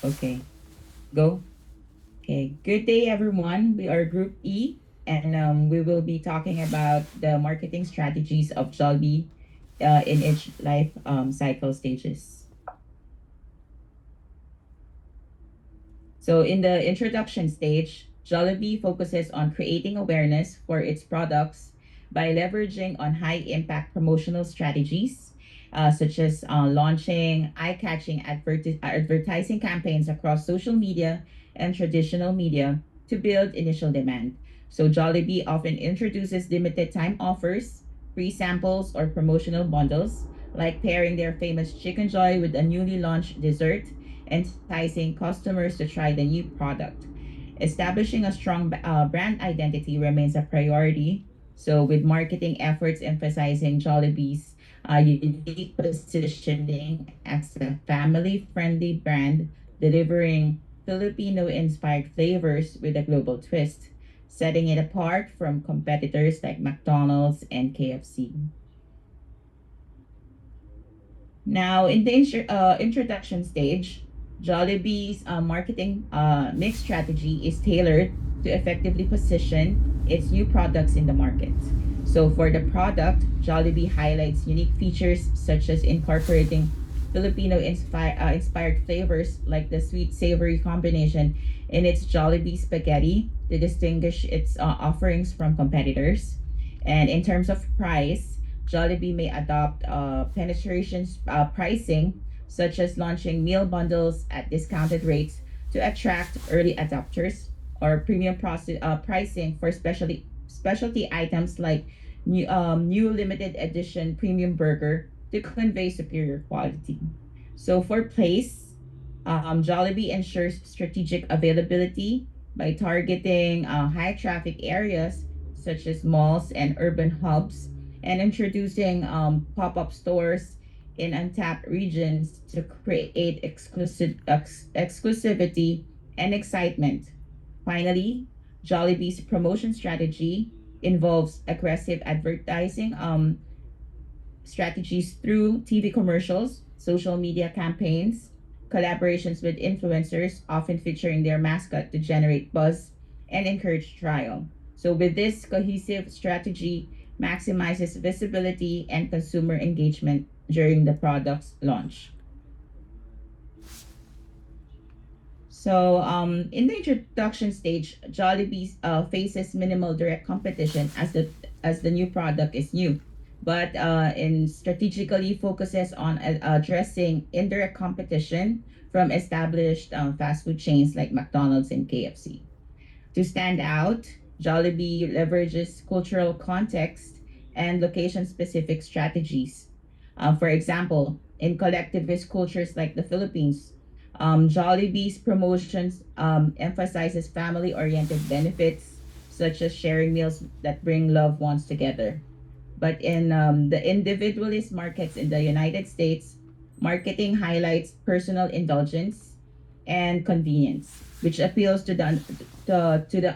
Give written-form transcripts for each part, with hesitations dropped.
Okay, go. Okay, good day, everyone. We are Group E, and we will be talking about the marketing strategies of Jollibee in each life cycle stages. So, in the introduction stage, Jollibee focuses on creating awareness for its products by leveraging on high impact promotional strategies, such as launching eye catching advertising campaigns across social media and traditional media to build initial demand. So, Jollibee often introduces limited time offers, free samples, or promotional bundles, like pairing their famous Chicken Joy with a newly launched dessert, enticing customers to try the new product. Establishing a strong brand identity remains a priority. So, with marketing efforts emphasizing Jollibee's unique positioning as a family friendly brand, delivering Filipino inspired flavors with a global twist, setting it apart from competitors like McDonald's and KFC. Now, in the introduction stage, Jollibee's marketing mix strategy is tailored to effectively position its new products in the market. So, for the product, Jollibee highlights unique features such as incorporating inspired flavors like the sweet savory combination in its Jollibee spaghetti to distinguish its offerings from competitors. And in terms of price, Jollibee may adopt penetration pricing, such as launching meal bundles at discounted rates to attract early adopters, or pricing for specialty items like new limited edition premium burger to convey superior quality. So for place, Jollibee ensures strategic availability by targeting high traffic areas such as malls and urban hubs, and introducing pop-up stores in untapped regions to create exclusivity and excitement. Finally, Jollibee's promotion strategy involves aggressive advertising strategies through TV commercials, social media campaigns, collaborations with influencers, often featuring their mascot to generate buzz and encourage trial. So, with this cohesive strategy, maximizes visibility and consumer engagement during the product's launch. So, in the introduction stage, Jollibee faces minimal direct competition as the new product is new, but in strategically focuses on addressing indirect competition from established fast food chains like McDonald's and KFC. To stand out, Jollibee leverages cultural context and location specific strategies. For example, in collectivist cultures like the Philippines, Jollibee's promotions emphasizes family oriented benefits, such as sharing meals that bring loved ones together. But in the individualist markets in the United States, marketing highlights personal indulgence and convenience, which appeals to the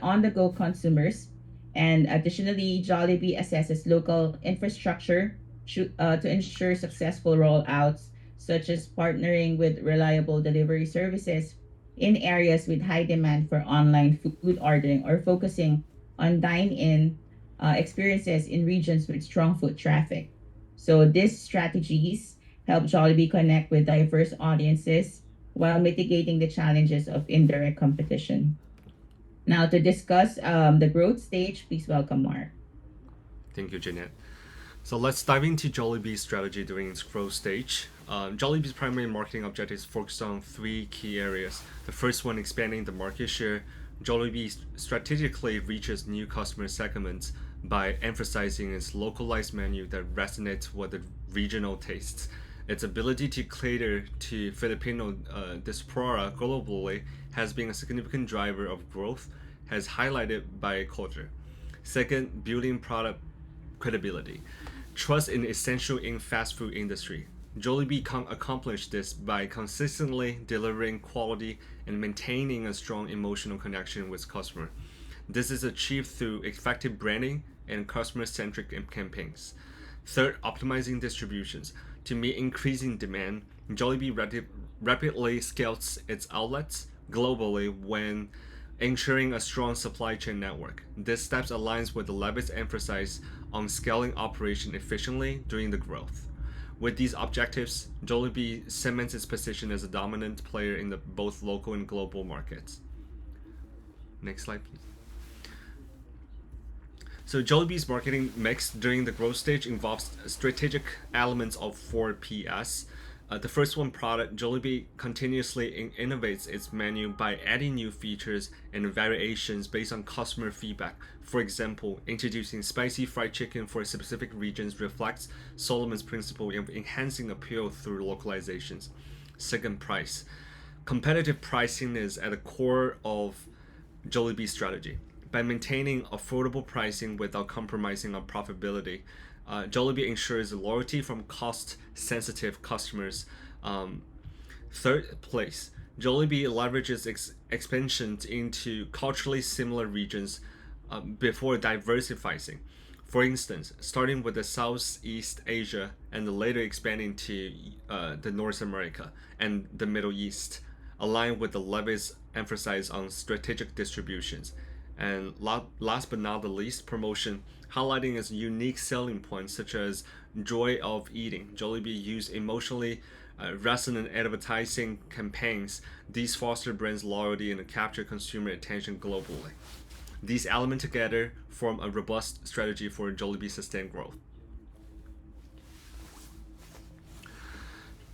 on the go consumers. And additionally, Jollibee assesses local infrastructure to ensure successful rollouts, such as partnering with reliable delivery services in areas with high demand for online food ordering, or focusing on dine in experiences in regions with strong foot traffic. So these strategies help Jollibee connect with diverse audiences while mitigating the challenges of indirect competition. Now, to discuss the growth stage, please welcome Mark. Thank you, Jeanette. So let's dive into Jollibee's strategy during its growth stage. Jollibee's primary marketing objectives focus on three key areas. The first one, expanding the market share. Jollibee strategically reaches new customer segments by emphasizing its localized menu that resonates with the regional tastes. Its ability to cater to Filipino diaspora globally has been a significant driver of growth, as highlighted by culture. Second, building product credibility. Trust is essential in fast food industry. Jollibee accomplished this by consistently delivering quality and maintaining a strong emotional connection with customer. This is achieved through effective branding and customer-centric campaigns. Third, optimizing distributions. To meet increasing demand, Jollibee rapidly scales its outlets globally when ensuring a strong supply chain network. This steps aligns with the Levitt's emphasis on scaling operation efficiently during the growth. With these objectives, Jollibee cements its position as a dominant player in the both local and global markets. Next slide, please. So Jollibee's marketing mix during the growth stage involves strategic elements of 4PS. The first one, product. Jollibee continuously innovates its menu by adding new features and variations based on customer feedback. For example, introducing spicy fried chicken for specific regions reflects Solomon's principle of enhancing appeal through localizations. Second, price. Competitive pricing is at the core of Jollibee's strategy. By maintaining affordable pricing without compromising on profitability, Jollibee ensures loyalty from cost-sensitive customers. Third place, Jollibee leverages expansion into culturally similar regions before diversifying. For instance, starting with the Southeast Asia and later expanding to the North America and the Middle East, aligned with the Levy's emphasis on strategic distributions. And last but not the least, promotion, highlighting its unique selling points such as joy of eating. Jollibee used emotionally resonant advertising campaigns. These foster brands' loyalty and capture consumer attention globally. These elements together form a robust strategy for Jollibee's sustained growth.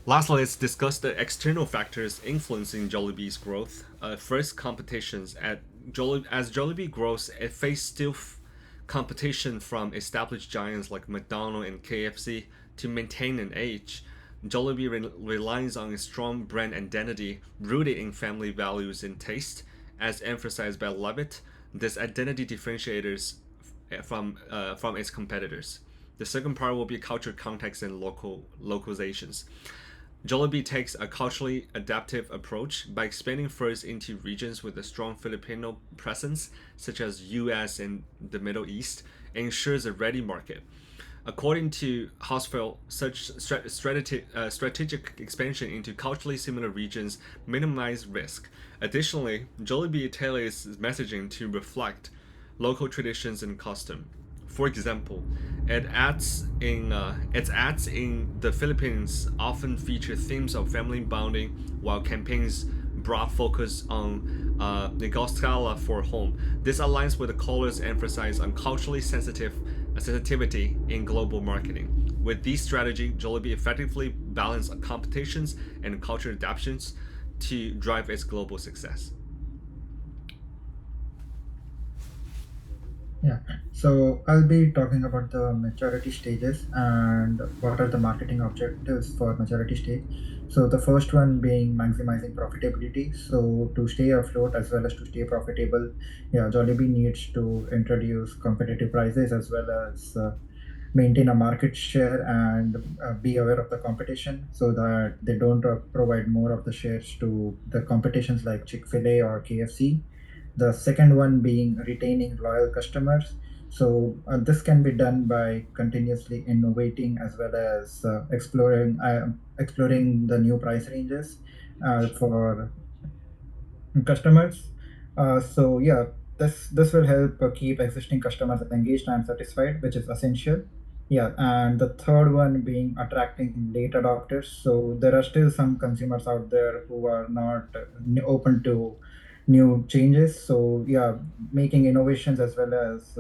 Lastly, let's discuss the external factors influencing Jollibee's growth. First, competitions. As Jollibee grows, it faces still competition from established giants like McDonald's and KFC. To maintain an edge, Jollibee relies on a strong brand identity rooted in family values and taste, as emphasized by Levitt. This identity differentiators from its competitors. The second part will be culture context and localizations. Jollibee takes a culturally adaptive approach by expanding first into regions with a strong Filipino presence, such as US and the Middle East, and ensures a ready market. According to Hausfeld, such strategic expansion into culturally similar regions minimize risk. Additionally, Jollibee tailors its messaging to reflect local traditions and custom. For example, its ads in the Philippines often feature themes of family bonding, while campaigns broad focus on Negoscala for home. This aligns with the caller's emphasis on culturally sensitivity in global marketing. With this strategy, Jollibee effectively balances competitions and cultural adaptations to drive its global success. Yeah. So I'll be talking about the maturity stages and what are the marketing objectives for maturity stage. So the first one being maximizing profitability. So to stay afloat as well as to stay profitable, yeah, Jollibee needs to introduce competitive prices as well as maintain a market share and be aware of the competition so that they don't provide more of the shares to the competitions like Chick-fil-A or KFC. The second one being retaining loyal customers. So this can be done by continuously innovating as well as exploring the new price ranges for customers. So yeah, this will help keep existing customers engaged and satisfied, which is essential. Yeah, and the third one being attracting late adopters. So there are still some consumers out there who are not open to new changes. So yeah, making innovations as well as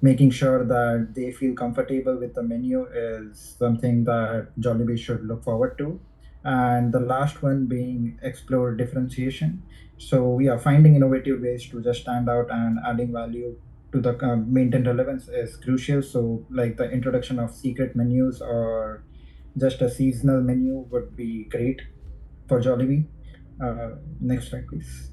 making sure that they feel comfortable with the menu is something that Jollibee should look forward to. And the last one being explore differentiation. So yeah, finding innovative ways to just stand out and adding value to the maintain relevance is crucial. So like the introduction of secret menus or just a seasonal menu would be great for Jollibee. Next slide, please.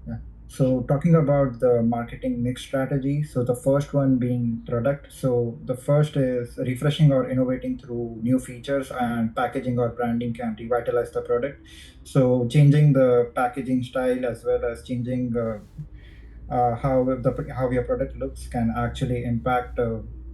Yeah. So talking about the marketing mix strategy. So the first one being product. So the first is refreshing or innovating through new features, and packaging or branding can revitalize the product. So changing the packaging style as well as changing how your product looks can actually impact.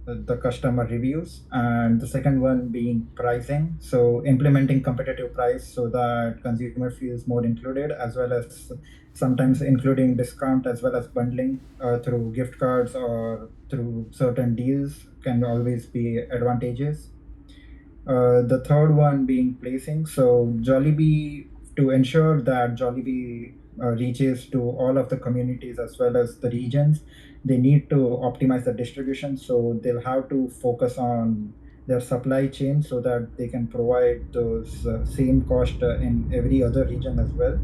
the customer reviews, and the second one being pricing. So implementing competitive price so that consumer feels more included, as well as sometimes including discount as well as bundling through gift cards or through certain deals can always be advantageous. The third one being placing. So Jollibee, to ensure that Jollibee reaches to all of the communities as well as the regions, they need to optimize the distribution. So they'll have to focus on their supply chain so that they can provide those same cost in every other region as well.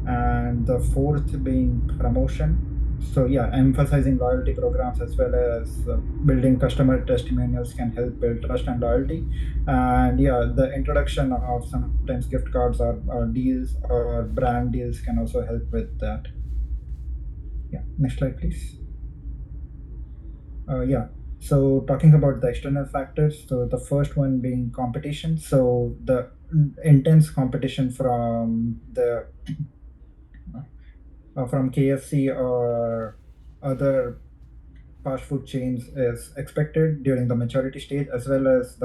And the fourth being promotion. So yeah, emphasizing loyalty programs as well as building customer testimonials can help build trust and loyalty. And yeah, the introduction of sometimes gift cards or deals or brand deals can also help with that. Yeah, next slide, please. Yeah. So talking about the external factors, so the first one being competition. So the intense competition from KFC or other fast food chains is expected during the maturity stage, as well as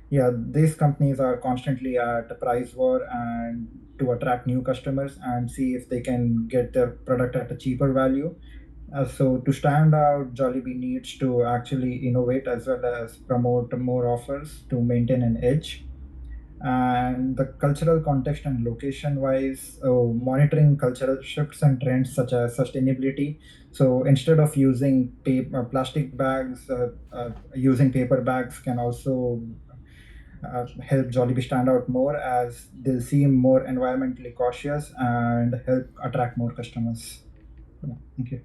yeah, these companies are constantly at a price war and to attract new customers and see if they can get their product at a cheaper value. So to stand out, Jollibee needs to actually innovate as well as promote more offers to maintain an edge. And the cultural context and location wise, monitoring cultural shifts and trends such as sustainability. So instead of using plastic bags, using paper bags can also help Jollibee stand out more, as they'll seem more environmentally cautious and help attract more customers. Yeah, thank you.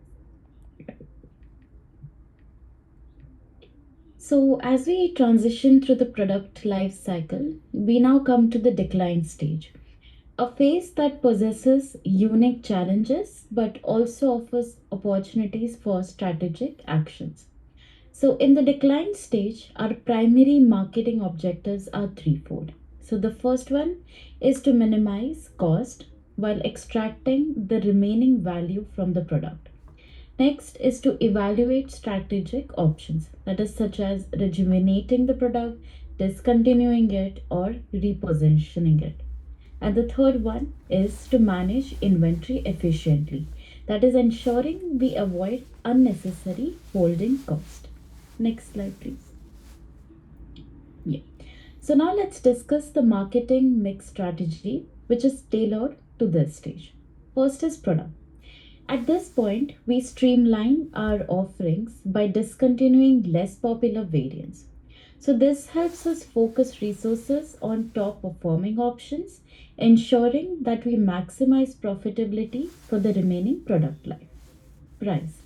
So, as we transition through the product life cycle, we now come to the decline stage, a phase that possesses unique challenges but also offers opportunities for strategic actions. So, in the decline stage, our primary marketing objectives are threefold. So, the first one is to minimize cost while extracting the remaining value from the product. Next is to evaluate strategic options, that is, such as rejuvenating the product, discontinuing it, or repositioning it. And the third one is to manage inventory efficiently, that is, ensuring we avoid unnecessary holding cost. Next slide, please. Yeah. So now let's discuss the marketing mix strategy, which is tailored to this stage. First is product. At this point, we streamline our offerings by discontinuing less popular variants. So, this helps us focus resources on top performing options, ensuring that we maximize profitability for the remaining product life. Price.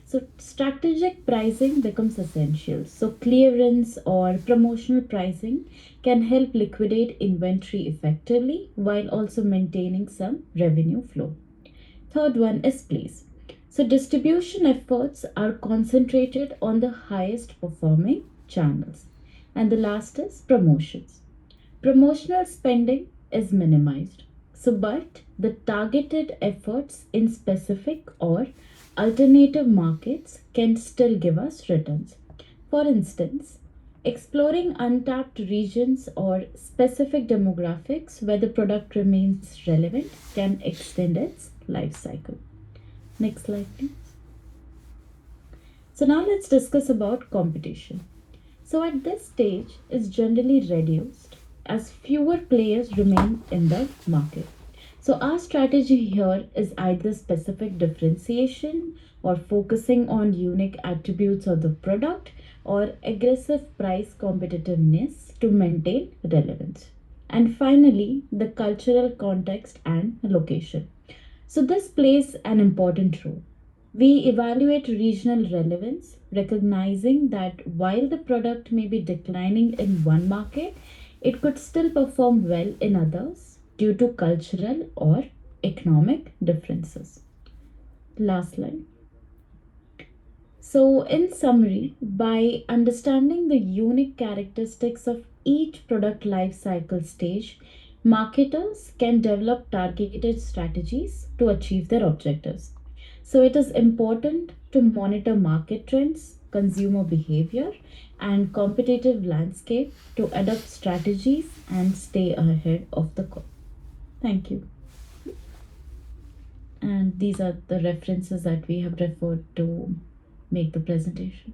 So, strategic pricing becomes essential. So, clearance or promotional pricing can help liquidate inventory effectively while also maintaining some revenue flow. Third one is place. So, distribution efforts are concentrated on the highest performing channels. And the last is promotions. Promotional spending is minimized. So, but the targeted efforts in specific or alternative markets can still give us returns. For instance, exploring untapped regions or specific demographics where the product remains relevant can extend its life cycle. Next slide, please. So now let's discuss about competition. So at this stage is generally reduced as fewer players remain in the market. So our strategy here is either specific differentiation or focusing on unique attributes of the product or aggressive price competitiveness to maintain relevance. And finally, the cultural context and location. So this plays an important role. We evaluate regional relevance, recognizing that while the product may be declining in one market, it could still perform well in others due to cultural or economic differences. Last line. So, in summary, by understanding the unique characteristics of each product life cycle stage, marketers can develop targeted strategies to achieve their objectives. So, it is important to monitor market trends, consumer behavior and competitive landscape to adopt strategies and stay ahead of the curve. Thank you. And these are the references that we have referred to make the presentation.